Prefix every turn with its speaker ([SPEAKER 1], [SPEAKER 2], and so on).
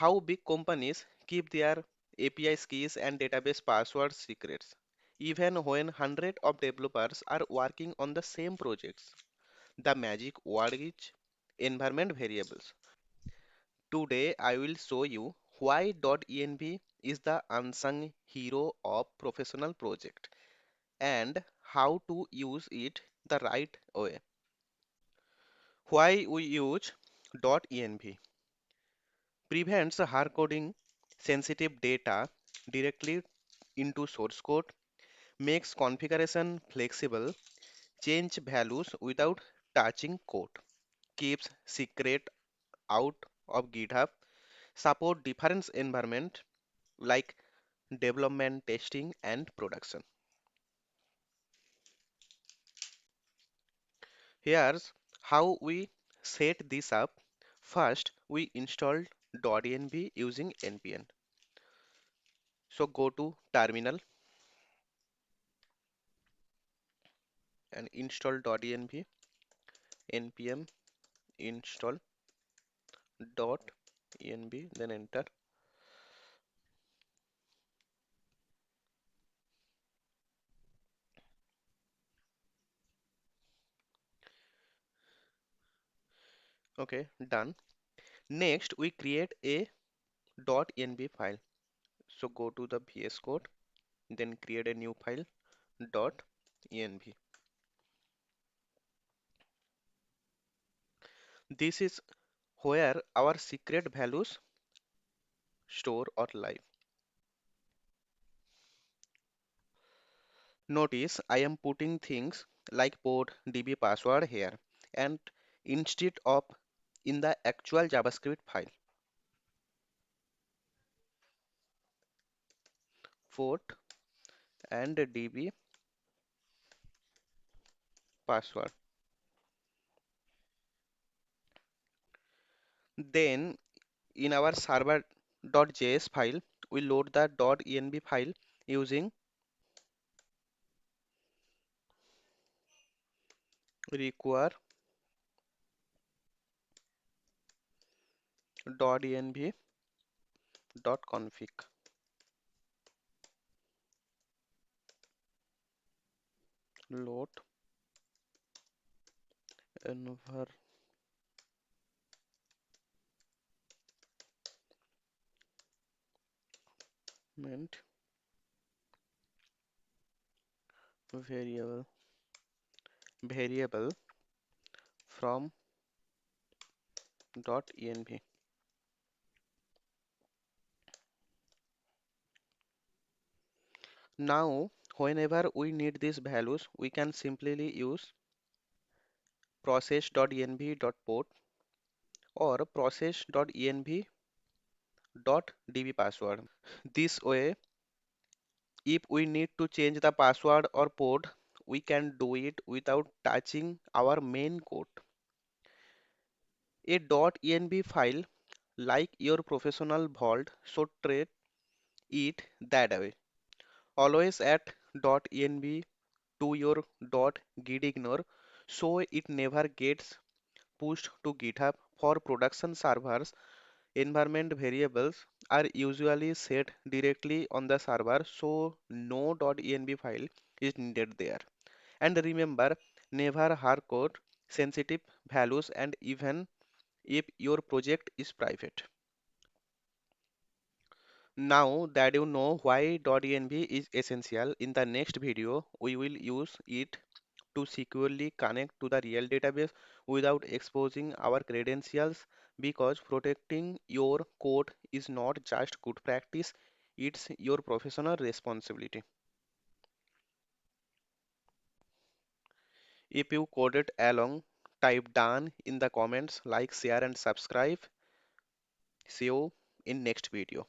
[SPEAKER 1] How big companies keep their API keys and database passwords secrets, even when hundreds of developers are working on the same projects. The magic word is environment variables. Today, I will show you why .env is the unsung hero of professional project and how to use it the right way. Why we use .env prevents hard-coding sensitive data directly into source code, makes configuration flexible, change values without touching code, keeps secret out of GitHub, support different environment like development, testing, and production. Here's how we set this up. First, we install .env using npm. So go to terminal and install .env, npm install .env, then enter. Okay, done. Next, we create a .env file. So go to the VS Code, then create a new file .env. This is where our secret values store or live. Notice I am putting things like port db password here and instead of in the actual JavaScript file. Port and db password. Then in our server.js file, we load the .env file using require .env.config. Load environment variable from .env. Now, whenever we need these values, we can simply use process.env.port or process.env.dbpassword. This way, if we need to change the password or port, we can do it without touching our main code. A .env file, like your professional vault, should treat it that way. Always add .env to your .gitignore so it never gets pushed to GitHub. For production servers, environment variables are usually set directly on the server, so no .env file is needed there. And remember, never hardcode sensitive values and even if your project is private. Now that you know why .env is essential, in the next video we will use it to securely connect to the real database without exposing our credentials because protecting your code is not just good practice, it's your professional responsibility. If you coded along, type done in the comments, like, share and subscribe. See you in next video.